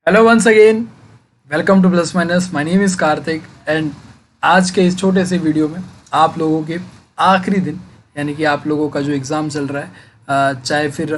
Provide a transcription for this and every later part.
Hello once again, welcome to plus minus. My name is Kartik and आज के इस छोटे से वीडियो में आप लोगों के आखिरी दिन यानी कि आप लोगों का जो एग्ज़ाम चल रहा है, चाहे फिर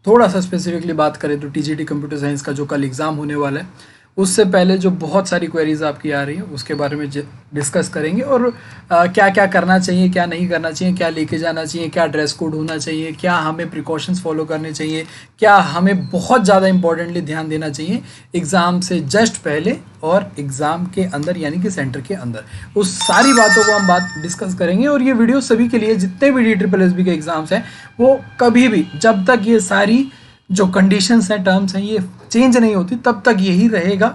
थोड़ा सा स्पेसिफिकली बात करें तो टीजीटी कंप्यूटर साइंस का जो कल एग्ज़ाम होने वाला है, उससे पहले जो बहुत सारी क्वेरीज आपकी आ रही हैं उसके बारे में डिस्कस करेंगे। और क्या क्या करना चाहिए, क्या नहीं करना चाहिए, क्या लेके जाना चाहिए, क्या ड्रेस कोड होना चाहिए, क्या हमें प्रिकॉशंस फॉलो करने चाहिए, क्या हमें बहुत ज़्यादा इंपॉर्टेंटली ध्यान देना चाहिए एग्ज़ाम से जस्ट पहले और एग्ज़ाम के अंदर यानी कि सेंटर के अंदर। उस सारी बातों को हम बात डिस्कस करेंगे। और ये वीडियो सभी के लिए, जितने भी DSSB के एग्ज़ाम्स हैं, वो कभी भी जब तक ये सारी जो कंडीशंस हैं, टर्म्स हैं, ये चेंज नहीं होती तब तक यही रहेगा।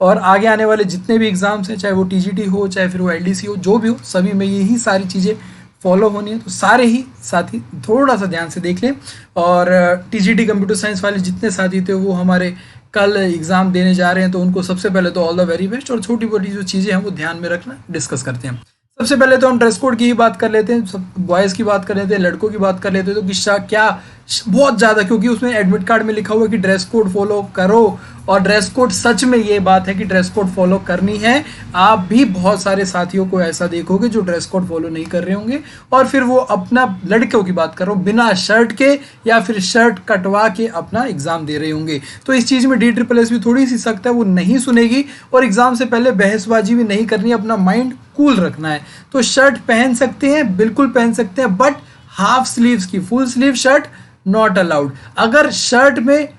और आगे आने वाले जितने भी एग्ज़ाम्स हैं, चाहे वो टीजीटी हो, चाहे फिर वो एलडीसी हो, जो भी हो, सभी में यही सारी चीज़ें फॉलो होनी है। तो सारे ही साथी थोड़ा सा ध्यान से देख लें। और टीजीटी कंप्यूटर साइंस वाले जितने साथी थे वो हमारे कल एग्ज़ाम देने जा रहे हैं, तो उनको सबसे पहले तो ऑल द वेरी बेस्ट। और छोटी मोटी जो चीज़ें हैं वो ध्यान में रखना, डिस्कस करते हैं। सबसे पहले तो हम ड्रेस कोड की ही बात कर लेते हैं, सब बॉयज़ की बात कर लेते हैं, लड़कों की बात कर लेते हैं। तो किस्सा क्या बहुत ज़्यादा, क्योंकि उसमें एडमिट कार्ड में लिखा हुआ है कि ड्रेस कोड फॉलो करो, और ड्रेस कोड सच में ये बात है कि ड्रेस कोड फॉलो करनी है। आप भी बहुत सारे साथियों को ऐसा देखोगे जो ड्रेस कोड फॉलो नहीं कर रहे होंगे, और फिर वो अपना, लड़कों की बात कर रहा हूँ, बिना शर्ट के या फिर शर्ट कटवा के अपना एग्जाम दे रहे होंगे। तो इस चीज़ में DSSS भी थोड़ी सी सख्त है, वो नहीं सुनेगी। और एग्जाम से पहले बहसबाजी भी नहीं करनी है, अपना माइंड कूल रखना है। तो शर्ट पहन सकते हैं, बिल्कुल पहन सकते हैं, बट हाफ स्लीव्स की, full sleeve shirt not allowed. अगर शर्ट में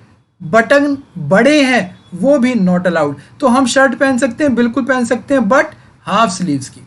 बटन बड़े हैं वो भी नॉट अलाउड। तो हम शर्ट पहन सकते हैं, बिल्कुल पहन सकते हैं, बट हाफ स्लीव्स की,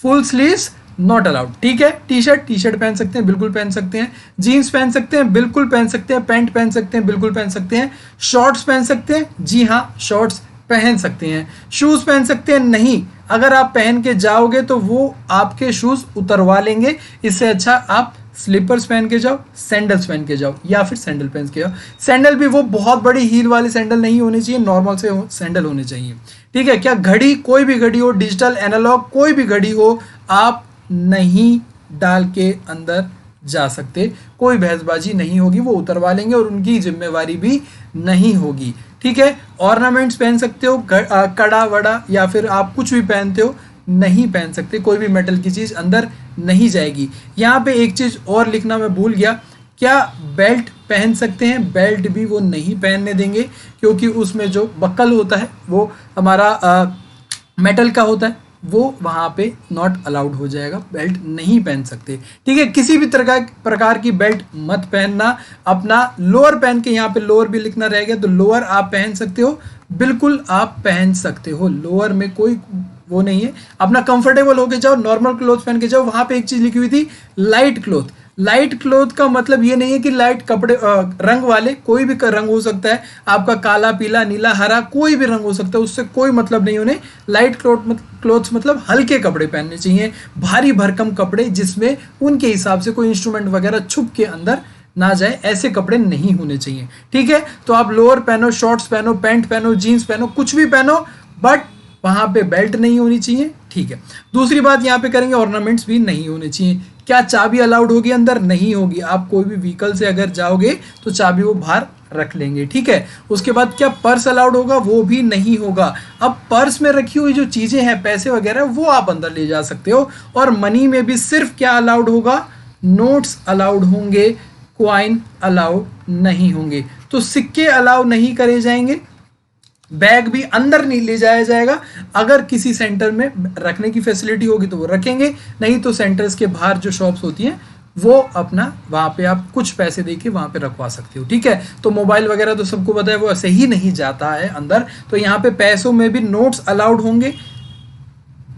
फुल स्लीव्स नॉट अलाउड। ठीक है, टी शर्ट पहन सकते हैं, बिल्कुल पहन सकते हैं, जीन्स पहन सकते हैं, बिल्कुल पहन सकते हैं, पैंट पहन सकते हैं, बिल्कुल पहन सकते हैं, शॉर्ट्स पहन सकते हैं, जी हाँ शॉर्ट्स पहन सकते हैं। शूज पहन सकते हैं नहीं, अगर आप पहन के जाओगे तो वो आपके शूज उतरवा लेंगे। इससे अच्छा आप स्लीपर्स पहन के जाओ, सैंडल्स पहन के जाओ, या फिर सैंडल पहन के जाओ। सैंडल भी वो बहुत बड़ी हील वाले सैंडल नहीं होने चाहिए, नॉर्मल से सैंडल होने चाहिए। ठीक है, क्या घड़ी, कोई भी घड़ी हो, डिजिटल एनालॉग कोई भी घड़ी हो, आप नहीं डाल के अंदर जा सकते। कोई बहसबाजी नहीं होगी, वो उतरवा लेंगे और उनकी जिम्मेवारी भी नहीं होगी। ठीक है, ऑर्नामेंट्स पहन सकते हो, कड़ा वड़ा या फिर आप कुछ भी पहनते हो, नहीं पहन सकते। कोई भी मेटल की चीज़ अंदर नहीं जाएगी। यहाँ पे एक चीज़ और लिखना मैं भूल गया, क्या बेल्ट पहन सकते हैं? बेल्ट भी वो नहीं पहनने देंगे, क्योंकि उसमें जो बक्कल होता है वो हमारा मेटल का होता है, वो वहाँ पे नॉट अलाउड हो जाएगा, बेल्ट नहीं पहन सकते। ठीक है, किसी भी प्रकार की बेल्ट मत पहनना। अपना लोअर पहन के, यहाँ पे लोअर भी लिखना रह गया, तो लोअर आप पहन सकते हो, बिल्कुल आप पहन सकते हो, लोअर में कोई वो नहीं है। अपना कंफर्टेबल होके जाओ, नॉर्मल क्लोथ पहन के जाओ। वहाँ पे एक चीज़ लिखी हुई थी, लाइट क्लोथ। लाइट क्लोथ का मतलब ये नहीं है कि लाइट कपड़े, रंग वाले, कोई भी रंग हो सकता है आपका, काला पीला नीला हरा कोई भी रंग हो सकता है, उससे कोई मतलब नहीं। उन्हें लाइट क्लोथ्स मतलब हल्के कपड़े पहनने चाहिए, भारी भरकम कपड़े जिसमें उनके हिसाब से कोई इंस्ट्रूमेंट वगैरह छुप के अंदर ना जाए, ऐसे कपड़े नहीं होने चाहिए। ठीक है, तो आप लोअर पहनो, शॉर्ट्स पहनो, पैंट पहनो, जीन्स पहनो, कुछ भी पहनो, बट वहां पे बेल्ट नहीं होनी चाहिए। ठीक है, दूसरी बात यहाँ पे करेंगे, ऑर्नामेंट्स भी नहीं होने चाहिए। क्या चाबी अलाउड होगी अंदर? नहीं होगी। आप कोई भी व्हीकल से अगर जाओगे तो चाबी वो बाहर रख लेंगे। ठीक है, उसके बाद क्या पर्स अलाउड होगा? वो भी नहीं होगा। अब पर्स में रखी हुई जो चीजें हैं, पैसे वगैरह, वो आप अंदर ले जा सकते हो। और मनी में भी सिर्फ क्या अलाउड होगा? नोट्स अलाउड होंगे, क्वाइन अलाउड नहीं होंगे। तो सिक्के अलाउ नहीं करे जाएंगे, बैग भी अंदर नहीं ले जाया जाएगा। अगर किसी सेंटर में रखने की फैसिलिटी होगी तो वो रखेंगे, नहीं तो सेंटर्स के बाहर जो शॉप्स होती हैं वो अपना वहाँ पे आप कुछ पैसे देके वहाँ पे रखवा सकते हो। ठीक है, तो मोबाइल वगैरह तो सबको पता है वो ऐसे ही नहीं जाता है अंदर। तो यहाँ पे पैसों में भी नोट्स अलाउड होंगे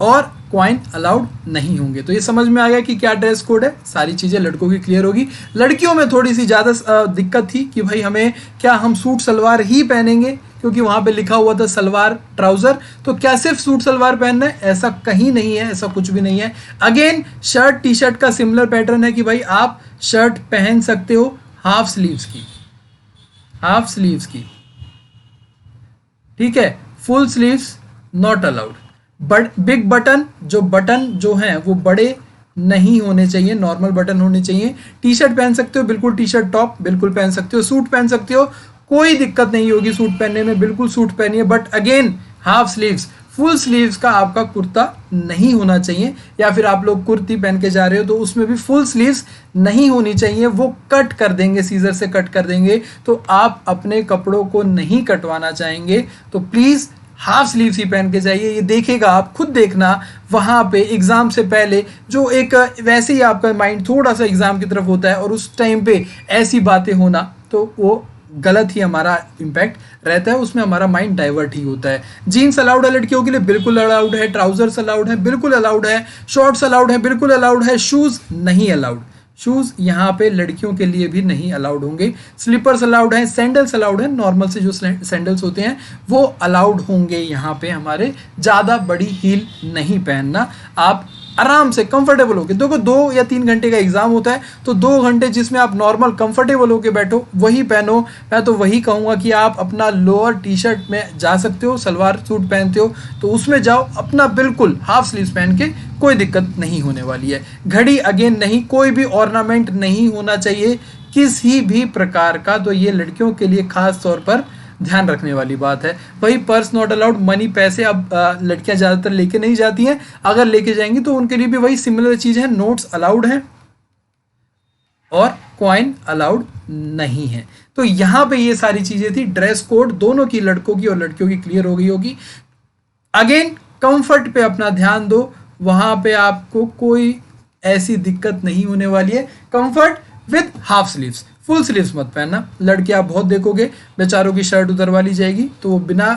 और क्वाइन अलाउड नहीं होंगे। तो ये समझ में आ गया कि क्या ड्रेस कोड है। सारी चीज़ें लड़कों की क्लियर होगी। लड़कियों में थोड़ी सी ज़्यादा दिक्कत थी कि भाई हमें, क्या हम सूट सलवार ही पहनेंगे, क्योंकि वहाँ पे लिखा हुआ था सलवार ट्राउज़र। तो क्या सिर्फ सूट सलवार पहनना है? ऐसा कहीं नहीं है, ऐसा कुछ भी नहीं है। अगेन शर्ट टी शर्ट का सिमिलर पैटर्न है कि भाई आप शर्ट पहन सकते हो हाफ स्लीव्स की, हाफ स्लीव्स की। ठीक है, full sleeves not allowed. Big button जो हैं वो बड़े नहीं होने चाहिए, नॉर्मल बटन होने चाहिए। टी शर्ट पहन सकते हो, बिल्कुल टी शर्ट टॉप बिल्कुल पहन सकते हो, सूट पहन सकते हो, कोई दिक्कत नहीं होगी सूट पहनने में, बिल्कुल सूट पहनिए। But again half sleeves, full sleeves का आपका कुर्ता नहीं होना चाहिए, या फिर आप लोग कुर्ती पहन के जा रहे हो तो उसमें भी फुल स्लीव्स नहीं होनी चाहिए, वो कट कर देंगे, सीजर से कट कर देंगे, तो आप अपने कपड़ों को नहीं कटवाना चाहेंगे। तो प्लीज़ हाफ स्लीव्स ही पहन के जाइए। ये देखेगा, आप खुद देखना वहाँ पे एग्ज़ाम से पहले जो एक वैसे ही आपका माइंड थोड़ा सा एग्ज़ाम की तरफ होता है और उस टाइम पे ऐसी बातें होना, तो वो गलत ही हमारा इम्पैक्ट रहता है, उसमें हमारा माइंड डाइवर्ट ही होता है। जीन्स अलाउड है लड़कियों के लिए, बिल्कुल अलाउड है। ट्राउजर्स अलाउड है, बिल्कुल अलाउड है। शॉर्ट्स अलाउड है, बिल्कुल अलाउड है। शूज़ नहीं अलाउड, शूज़ यहाँ पे लड़कियों के लिए भी नहीं अलाउड होंगे। स्लीपर्स अलाउड हैं, सैंडल्स अलाउड हैं, नॉर्मल से जो सैंडल्स होते हैं वो अलाउड होंगे यहाँ पे हमारे। ज़्यादा बड़ी हील नहीं पहनना, आप आराम से कंफर्टेबल होके, देखो 2 या 3 घंटे का एग्जाम होता है, तो 2 घंटे जिसमें आप नॉर्मल कंफर्टेबल होके बैठो वही पहनो। मैं तो वही कहूँगा कि आप अपना लोअर टी शर्ट में जा सकते हो, सलवार सूट पहनते हो तो उसमें जाओ, अपना बिल्कुल हाफ स्लीव्स पहन के, कोई दिक्कत नहीं होने वाली है। घड़ी अगेन नहीं, कोई भी ऑर्नामेंट नहीं होना चाहिए किसी भी प्रकार का, तो ये लड़कियों के लिए खास तौर पर ध्यान रखने वाली बात है। वही पर्स नॉट अलाउड, मनी पैसे अब लड़कियां ज़्यादातर लेके नहीं जाती हैं, अगर लेके जाएंगी तो उनके लिए भी वही सिमिलर चीज़ है। नोट्स अलाउड हैं और कॉइन अलाउड नहीं है। तो यहाँ पे ये सारी चीज़ें थी। ड्रेस कोड दोनों की, लड़कों की और लड़कियों की, क्लियर हो गई होगी। अगेन कंफर्ट पे अपना ध्यान दो, वहाँ पे आपको कोई ऐसी दिक्कत नहीं होने वाली है। Comfort with half sleeves, full sleeves मत पहनना। लड़के आप बहुत देखोगे बेचारों की शर्ट उतरवा ली जाएगी तो वो बिना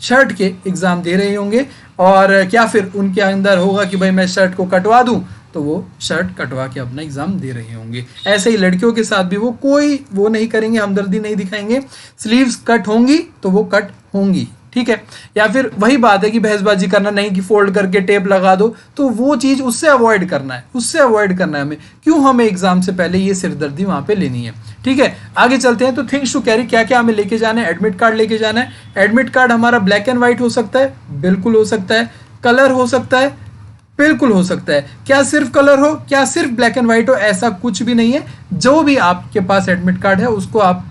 शर्ट के एग्ज़ाम दे रहे होंगे, और क्या फिर उनके अंदर होगा कि भाई मैं शर्ट को कटवा दूं, तो वो शर्ट कटवा के अपना एग्ज़ाम दे रहे होंगे। ऐसे ही लड़कियों के साथ भी वो कोई वो नहीं करेंगे, हमदर्दी नहीं दिखाएंगे। स्लीव्स कट होंगी तो वो कट होंगी, ठीक है। या फिर वही बात है कि बहसबाजी करना नहीं, कि फोल्ड करके टेप लगा दो, तो वो चीज़ उससे अवॉइड करना है, उससे अवॉइड करना है हमें। क्यों हमें एग्जाम से पहले ये सिरदर्दी वहाँ पे लेनी है, ठीक है। आगे चलते हैं। तो थिंग्स टू कैरी, क्या क्या हमें लेके जाना है। एडमिट कार्ड लेके जाना है। एडमिट कार्ड हमारा ब्लैक एंड व्हाइट हो सकता है, बिल्कुल हो सकता है। कलर हो सकता है, बिल्कुल हो सकता है। क्या सिर्फ कलर हो, क्या सिर्फ ब्लैक एंड व्हाइट हो, ऐसा कुछ भी नहीं है। जो भी आपके पास एडमिट कार्ड है उसको आप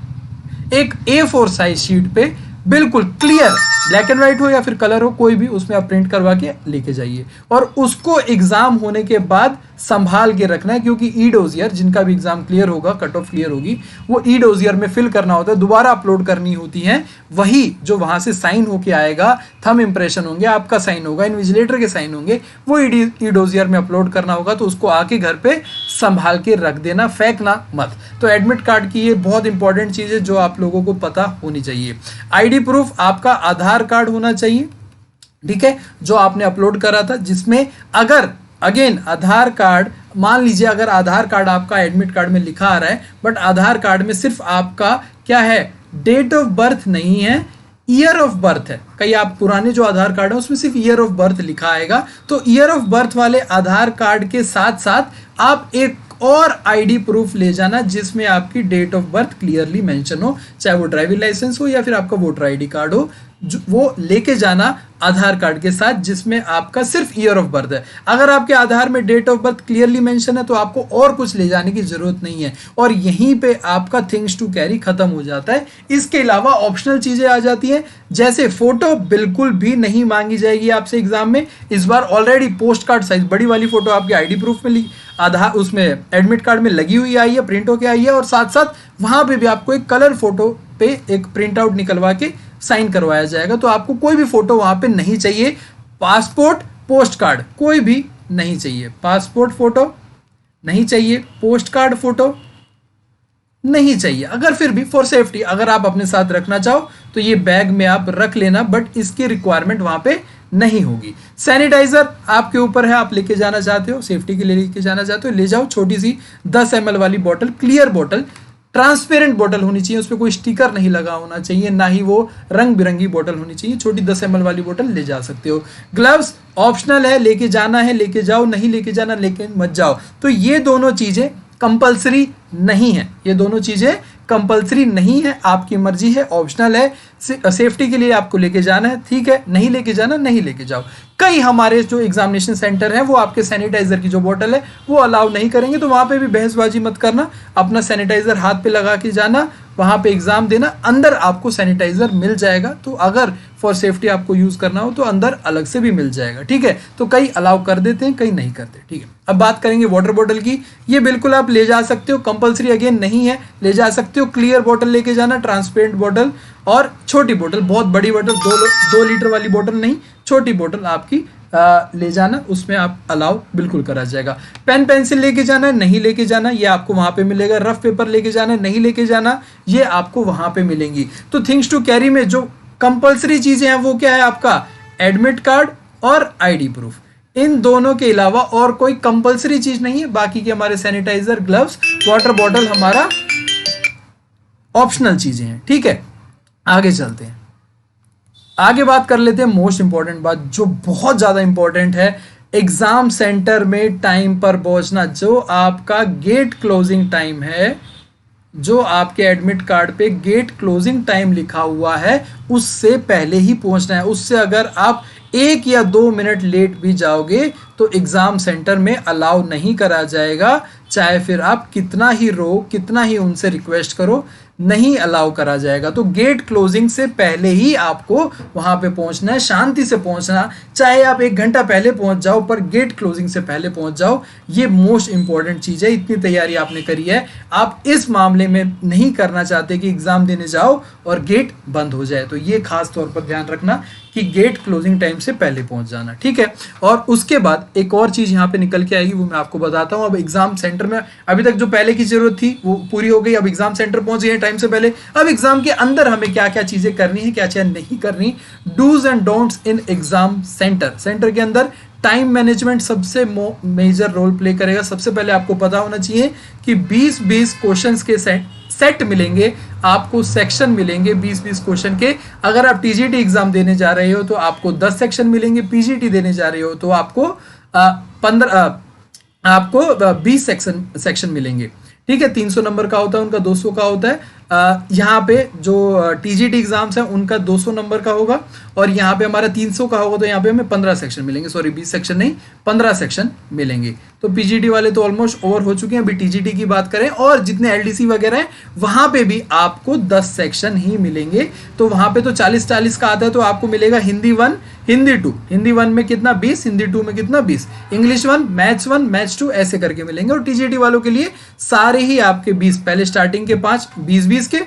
एक A4 साइज शीट पे बिल्कुल क्लियर, ब्लैक एंड व्हाइट हो या फिर कलर हो, कोई भी, उसमें आप प्रिंट करवा के लेके जाइए, और उसको एग्जाम होने के बाद संभाल के रखना है। क्योंकि ई डोजियर, जिनका भी एग्जाम क्लियर होगा, कट ऑफ क्लियर होगी, वो ई डोजियर में फिल करना होता है, दोबारा अपलोड करनी होती है। वही जो वहां से साइन होके आएगा, थंब इंप्रेशन होंगे, आपका साइन होगा, इन्विजिलेटर के साइन होंगे, वो ई डोजियर में अपलोड करना होगा। तो उसको आके घर पे संभाल के रख देना, फेंकना मत। तो एडमिट कार्ड की ये बहुत इंपॉर्टेंट चीज़ है जो आप लोगों को पता होनी चाहिए। आईडी प्रूफ आपका आधार कार्ड होना चाहिए, ठीक है, जो आपने अपलोड करा था, जिसमें अगर अगेन आधार कार्ड, मान लीजिए अगर आधार कार्ड आपका एडमिट कार्ड में लिखा आ रहा है, बट आधार कार्ड में सिर्फ आपका क्या है, डेट ऑफ बर्थ नहीं है, ईयर ऑफ बर्थ है। कई आप पुराने जो आधार कार्ड है उसमें सिर्फ ईयर ऑफ बर्थ लिखा आएगा, तो ईयर ऑफ बर्थ वाले आधार कार्ड के साथ साथ आप एक और आईडी प्रूफ ले जाना जिसमें आपकी date of birth clearly mention हो, चाहे वो ड्राइविंग लाइसेंस हो या फिर आपका वोटर आईडी कार्ड हो, वो लेके जाना आधार कार्ड के साथ, जिसमें आपका सिर्फ ईयर ऑफ बर्थ है। अगर आपके आधार में date of birth clearly mention है तो आपको और कुछ ले जाने की जरूरत नहीं है, और यहीं पे आपका थिंग्स टू कैरी खत्म हो जाता है। इसके अलावा ऑप्शनल चीजें आ जाती हैं, जैसे फोटो बिल्कुल भी नहीं मांगी जाएगी आपसे एग्जाम में। इस बार ऑलरेडी पोस्ट कार्ड साइज बड़ी वाली फोटो आपकी आईडी प्रूफ में आधार उसमें एडमिट कार्ड में लगी हुई आई है, प्रिंट होके आई है, और साथ साथ वहां पे भी आपको एक कलर फोटो पे एक प्रिंट आउट निकलवा के साइन करवाया जाएगा। तो आपको कोई भी फोटो वहां पे नहीं चाहिए। पासपोर्ट, पोस्ट कार्ड कोई भी नहीं चाहिए। पासपोर्ट फोटो नहीं चाहिए, पोस्ट कार्ड फोटो नहीं चाहिए। अगर फिर भी फॉर सेफ्टी अगर आप अपने साथ रखना चाहो तो ये बैग में आप रख लेना, बट इसकी रिक्वायरमेंट वहां पे नहीं होगी। सैनिटाइजर आपके ऊपर है, आप लेके जाना चाहते हो, सेफ्टी के लिए लेके जाना चाहते हो, ले जाओ। छोटी सी 10 ml वाली बोतल, क्लियर बोतल, ट्रांसपेरेंट बोतल होनी चाहिए, उस पर कोई स्टिकर नहीं लगा होना चाहिए, ना ही वो रंग बिरंगी बोतल होनी चाहिए। छोटी 10 ml वाली बोतल ले जा सकते हो। ग्लव्स ऑप्शनल है, लेके जाना है लेके जाओ, नहीं लेके जाना लेके मत जाओ। तो ये दोनों चीजें कंपल्सरी नहीं है, ये दोनों चीजें कंपलसरी नहीं है, आपकी मर्जी है, ऑप्शनल है, सेफ्टी के लिए आपको लेके जाना है, ठीक है, नहीं लेके जाना नहीं लेके जाओ। कई हमारे जो एग्जामिनेशन सेंटर है वो आपके सैनिटाइजर की जो बोतल है वो अलाउ नहीं करेंगे, तो वहाँ पे भी बहसबाजी मत करना, अपना सैनिटाइजर हाथ पे लगा के जाना, वहाँ पे एग्जाम देना, अंदर आपको सैनिटाइजर मिल जाएगा, तो अगर फॉर सेफ्टी आपको यूज करना हो तो अंदर अलग से भी मिल जाएगा, ठीक है। तो कई अलाउ कर देते हैं, कई नहीं करते, ठीक है। अब बात करेंगे वाटर बॉटल की, ये बिल्कुल आप ले जा सकते हो, कंपलसरी अगेन नहीं है, ले जा सकते हो। क्लियर बॉटल लेके जाना, ट्रांसपेरेंट बॉटल और छोटी बोतल, बहुत बड़ी बोतल 2 लीटर वाली बोतल नहीं, छोटी बोतल आपकी ले जाना, उसमें आप अलाउ बिल्कुल करा जाएगा। पेन पेंसिल लेके जाना है, नहीं लेके जाना, ये आपको वहां पे मिलेगा। रफ पेपर लेके जाना है, नहीं लेके जाना, ये आपको वहां पे मिलेंगी। तो थिंग्स टू कैरी में जो कंपलसरी चीजें हैं वो क्या है आपका, एडमिट कार्ड और आईडी प्रूफ, इन दोनों के अलावा और कोई कंपलसरी चीज नहीं है। बाकी के हमारे सैनिटाइजर, ग्लव्स, वाटर बॉटल हमारा ऑप्शनल चीजें हैं, ठीक है। आगे चलते हैं, आगे बात कर लेते हैं मोस्ट इंपॉर्टेंट बात जो बहुत ज्यादा इंपॉर्टेंट है, एग्जाम सेंटर में टाइम पर पहुंचना। जो आपका गेट क्लोजिंग टाइम है, जो आपके एडमिट कार्ड पे गेट क्लोजिंग टाइम लिखा हुआ है, उससे पहले ही पहुंचना है। उससे अगर आप 1 या 2 मिनट लेट भी जाओगे तो एग्जाम सेंटर में अलाउ नहीं करा जाएगा, चाहे फिर आप कितना ही कितना ही उनसे रिक्वेस्ट करो, नहीं अलाउ करा जाएगा। तो गेट क्लोजिंग से पहले ही आपको वहां पे पहुंचना है, शांति से पहुंचना, चाहे आप 1 घंटा पहले पहुंच जाओ पर गेट क्लोजिंग से पहले पहुंच जाओ। ये मोस्ट इंपॉर्टेंट चीज है, इतनी तैयारी आपने करी है, आप इस मामले में नहीं करना चाहते कि एग्जाम देने जाओ और गेट बंद हो जाए, तो ये खास तौर पर ध्यान रखना कि गेट क्लोजिंग टाइम से पहले पहुंच जाना, ठीक है। और उसके बाद एक और चीज यहाँ पे निकल के आएगी, वो मैं आपको बताता हूँ। अब एग्जाम सेंटर में अभी तक जो पहले की जरूरत थी वो पूरी हो गई, अब एग्जाम सेंटर पहुंच गए टाइम से पहले। अब एग्जाम के अंदर हमें क्या क्या चीजें करनी है, क्या क्या नहीं करनी, dos and don'ts in exam centre. Centre के अंदर टाइम मैनेजमेंट सबसे मेजर रोल प्ले करेगा। सबसे पहले आपको पता होना चाहिए कि 20-20 क्वेश्चंस के सेट मिलेंगे आपको, सेक्शन मिलेंगे 20-20 क्वेश्चन के। अगर आप टीजीटी एग्जाम देने जा रहे हो तो आपको 10 सेक्शन मिलेंगे, पीजीटी देने जा रहे हो तो आपको 20 सेक्शन मिलेंगे, ठीक है। 300 नंबर का होता है, उनका 200 का होता है। यहाँ पे जो टीजीटी एग्जाम्स हैं उनका 200 नंबर का होगा और यहाँ पे हमारा 300 का होगा, तो यहाँ पे हमें 15 सेक्शन मिलेंगे, सॉरी 20 सेक्शन नहीं 15 सेक्शन मिलेंगे। तो पीजीटी वाले तो ऑलमोस्ट ओवर हो चुके हैं, अभी टीजीटी की बात करें और जितने एलडीसी वगैरह हैं वहां पे भी आपको 10 सेक्शन ही मिलेंगे। तो वहां पे तो 40-40 का आता है, तो आपको मिलेगा हिंदी 1, हिंदी 2, हिंदी 1 में कितना 20, हिंदी 2 में कितना 20, इंग्लिश 1, मैथ्स 1, मैथ्स 2 ऐसे करके मिलेंगे। और टीजीटी वालों के लिए सारे ही आपके 20, पहले स्टार्टिंग के 5 20-20 के,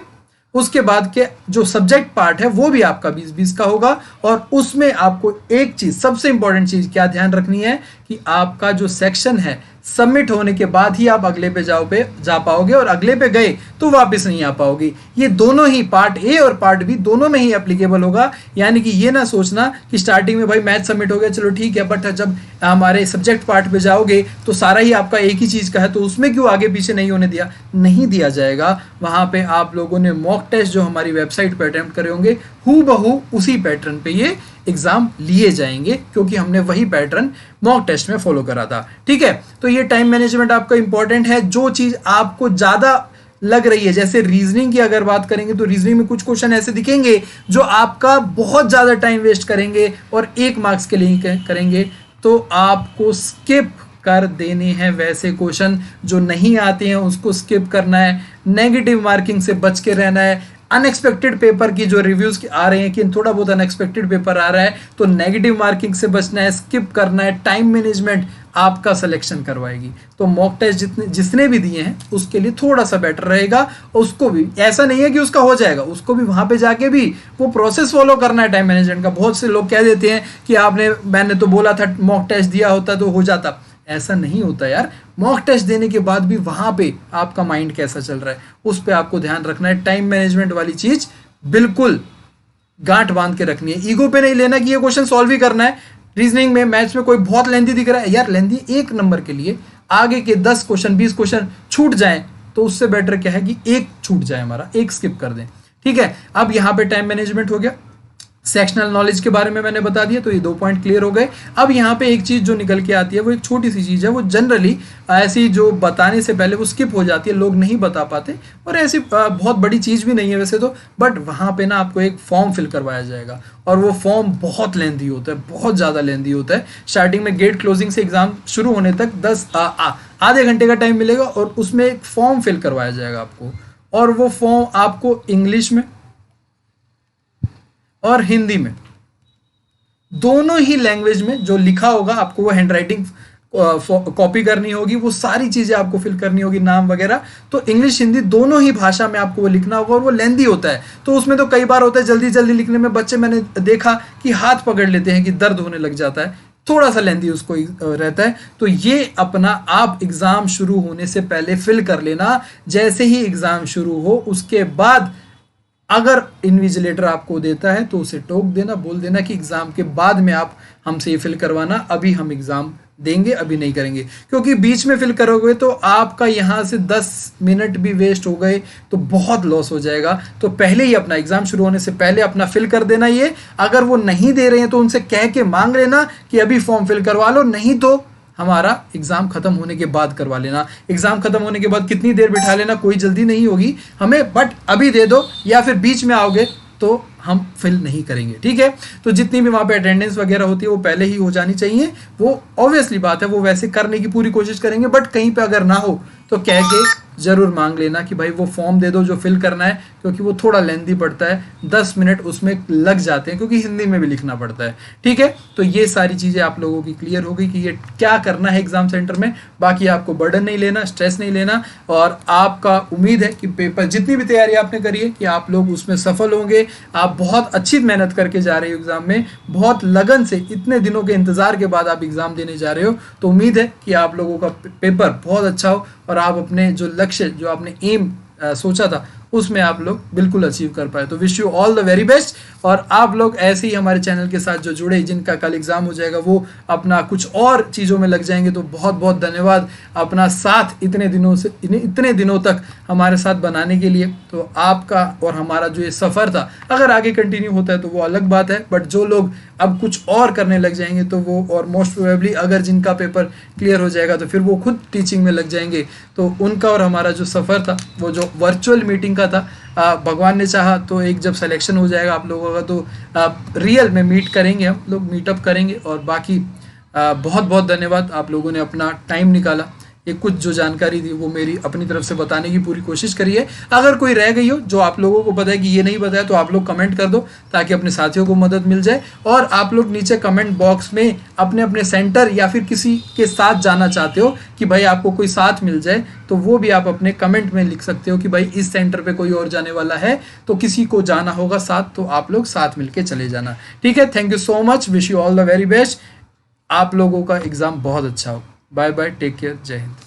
उसके बाद के जो सब्जेक्ट पार्ट है वो भी आपका 20-20 का होगा। और उसमें आपको एक चीज, सबसे इंपॉर्टेंट चीज क्या ध्यान रखनी है कि आपका जो सेक्शन है सबमिट होने के बाद ही आप अगले पे जा पाओगे, और अगले पे गए तो वापस नहीं आ पाओगे। ये दोनों ही पार्ट ए और पार्ट बी दोनों में ही एप्लीकेबल होगा। यानी कि ये ना सोचना कि स्टार्टिंग में भाई मैथ सबमिट हो गया चलो ठीक है, बट जब हमारे सब्जेक्ट पार्ट पे जाओगे तो सारा ही आपका एक ही चीज का है, तो उसमें क्यों आगे पीछे नहीं होने दिया, नहीं दिया जाएगा। वहां पे आप लोगों ने मॉक टेस्ट जो हमारी वेबसाइट पे अटेम्प्ट करे होंगे, हूबहू उसी पैटर्न पे ये एग्जाम लिए जाएंगे, क्योंकि हमने वही पैटर्न मॉक टेस्ट में फॉलो करा था, ठीक है। तो ये टाइम मैनेजमेंट आपका इंपॉर्टेंट है। जो चीज आपको ज्यादा लग रही है, जैसे रीजनिंग की अगर बात करेंगे तो रीजनिंग में कुछ क्वेश्चन ऐसे दिखेंगे जो आपका बहुत ज्यादा टाइम वेस्ट करेंगे और 1 मार्क्स के लिए करेंगे, तो आपको स्किप कर देने हैं वैसे क्वेश्चन। जो नहीं आते हैं उसको स्किप करना है, नेगेटिव मार्किंग से बच के रहना है। अनएक्सपेक्टेड पेपर की जो रिव्यूज आ रहे हैं कि थोड़ा बहुत अनएक्सपेक्टेड पेपर आ रहा है तो नेगेटिव मार्किंग से बचना है, स्किप करना है। टाइम मैनेजमेंट आपका सिलेक्शन करवाएगी। तो मॉक टेस्ट जिसने भी दिए हैं उसके लिए थोड़ा सा बेटर रहेगा। उसको भी ऐसा नहीं है कि उसका हो जाएगा, उसको भी वहां पे जाके भी वो प्रोसेस फॉलो करना है टाइम मैनेजमेंट का। बहुत से लोग कह देते हैं कि मैंने तो बोला था मॉक टेस्ट दिया होता तो हो जाता, ऐसा नहीं होता यार। मॉक टेस्ट देने के बाद भी वहां पे आपका माइंड कैसा चल रहा है उस पे आपको ध्यान रखना है। टाइम मैनेजमेंट वाली चीज बिल्कुल गांठ बांध के रखनी है। ईगो पे नहीं लेना कि ये क्वेश्चन सॉल्व ही करना है। रीजनिंग में, मैथ्स में कोई बहुत लेंथी दिख रहा है यार, लेंथी 1 नंबर के लिए आगे के 10 क्वेश्चन 20 क्वेश्चन छूट जाए तो उससे बेटर क्या है कि 1 छूट जाए हमारा, 1 स्किप कर दें, ठीक है। अब यहाँ पे टाइम मैनेजमेंट हो गया। सेक्शनल नॉलेज के बारे में मैंने बता दिया, तो ये 2 पॉइंट क्लियर हो गए। अब यहाँ पे एक चीज़ जो निकल के आती है वो एक छोटी सी चीज़ है, वो जनरली ऐसी जो बताने से पहले वो स्किप हो जाती है, लोग नहीं बता पाते, और ऐसी बहुत बड़ी चीज़ भी नहीं है वैसे तो, बट वहाँ पे ना आपको एक फॉर्म फिल करवाया जाएगा, और वो फॉर्म बहुत लेंथी होता है, बहुत ज़्यादा लेंथी होता है। स्टार्टिंग में गेट क्लोजिंग से एग्ज़ाम शुरू होने तक आधे घंटे का टाइम मिलेगा, और उसमें एक फॉर्म फिल करवाया जाएगा आपको, और वो फॉर्म आपको इंग्लिश में और हिंदी में दोनों ही लैंग्वेज में जो लिखा होगा आपको वो हैंडराइटिंग कॉपी करनी होगी, वो सारी चीज़ें आपको फिल करनी होगी, नाम वगैरह। तो इंग्लिश हिंदी दोनों ही भाषा में आपको वो लिखना होगा, और वो लेंदी होता है, तो उसमें तो कई बार होता है जल्दी जल्दी लिखने में बच्चे मैंने देखा कि हाथ पकड़ लेते हैं कि दर्द होने लग जाता है, थोड़ा सा लेंदी उसको रहता है। तो ये अपना आप एग्ज़ाम शुरू होने से पहले फिल कर लेना। जैसे ही एग्ज़ाम शुरू हो उसके बाद अगर इन्विजिलेटर आपको देता है तो उसे टोक देना, बोल देना कि एग्ज़ाम के बाद में आप हमसे ये फिल करवाना, अभी हम एग्ज़ाम देंगे, अभी नहीं करेंगे। क्योंकि बीच में फिल करोगे तो आपका यहाँ से 10 मिनट भी वेस्ट हो गए तो बहुत लॉस हो जाएगा। तो पहले ही अपना एग्ज़ाम शुरू होने से पहले अपना फिल कर देना। ये अगर वो नहीं दे रहे हैं तो उनसे कह के मांग लेना कि अभी फॉर्म फिल करवा लो, नहीं तो हमारा एग्ज़ाम ख़त्म होने के बाद करवा लेना। एग्ज़ाम ख़त्म होने के बाद कितनी देर बिठा लेना, कोई जल्दी नहीं होगी हमें, बट अभी दे दो, या फिर बीच में आओगे तो हम फिल नहीं करेंगे, ठीक है। तो जितनी भी वहाँ पे अटेंडेंस वगैरह होती है वो पहले ही हो जानी चाहिए, वो ऑब्वियसली बात है, वो वैसे करने की पूरी कोशिश करेंगे, बट कहीं पे अगर ना हो तो कह के ज़रूर मांग लेना कि भाई वो फॉर्म दे दो जो फिल करना है, क्योंकि वो थोड़ा लेंथी पड़ता है, 10 मिनट उसमें लग जाते हैं, क्योंकि हिंदी में भी लिखना पड़ता है, ठीक है। तो ये सारी चीज़ें आप लोगों की क्लियर हो गई कि ये क्या करना है एग्ज़ाम सेंटर में। बाकी आपको बर्डन नहीं लेना, स्ट्रेस नहीं लेना, और आपका उम्मीद है कि पेपर जितनी भी तैयारी आपने करी है कि आप लोग उसमें सफल होंगे। आप बहुत अच्छी मेहनत करके जा रहे हो एग्ज़ाम में, बहुत लगन से, इतने दिनों के इंतज़ार के बाद आप एग्ज़ाम देने जा रहे हो, तो उम्मीद है कि आप लोगों का पेपर बहुत अच्छा हो, और आप अपने जो लक्ष्य, जो आपने एम सोचा था, उसमें आप लोग बिल्कुल अचीव कर पाए। तो wish you all the very best. और आप लोग ऐसे ही हमारे चैनल के साथ जो जुड़े, जिनका कल एग्ज़ाम हो जाएगा वो अपना कुछ और चीज़ों में लग जाएंगे, तो बहुत बहुत धन्यवाद अपना साथ इतने दिनों तक हमारे साथ बनाने के लिए। तो आपका और हमारा जो ये सफ़र था, अगर आगे कंटिन्यू होता है तो वो अलग बात है, बट जो लोग अब कुछ और करने लग जाएंगे तो वो, और मोस्ट प्रोबेबली अगर जिनका पेपर क्लियर हो जाएगा तो फिर वो खुद टीचिंग में लग जाएंगे, तो उनका और हमारा जो सफ़र था वो जो वर्चुअल मीटिंग का था, भगवान ने चाहा तो एक जब सिलेक्शन हो जाएगा आप लोगों का तो रियल में मीट करेंगे, हम लोग मीटअप करेंगे। और बाकी बहुत बहुत धन्यवाद, आप लोगों ने अपना टाइम निकाला, ये कुछ जो जानकारी थी वो मेरी अपनी तरफ से बताने की पूरी कोशिश करी है। अगर कोई रह गई हो जो आप लोगों को पता है कि ये नहीं बताया, तो आप लोग कमेंट कर दो ताकि अपने साथियों को मदद मिल जाए। और आप लोग नीचे कमेंट बॉक्स में अपने अपने सेंटर या फिर किसी के साथ जाना चाहते हो कि भाई आपको कोई साथ मिल जाए, तो वो भी आप अपने कमेंट में लिख सकते हो कि भाई इस सेंटर पे कोई और जाने वाला है, तो किसी को जाना होगा साथ, तो आप लोग साथ मिलके चले जाना, ठीक है। Thank you so much, wish you all the very best. आप लोगों का एग्ज़ाम बहुत अच्छा हो। बाय बाय, टेक केयर, जय हिंद।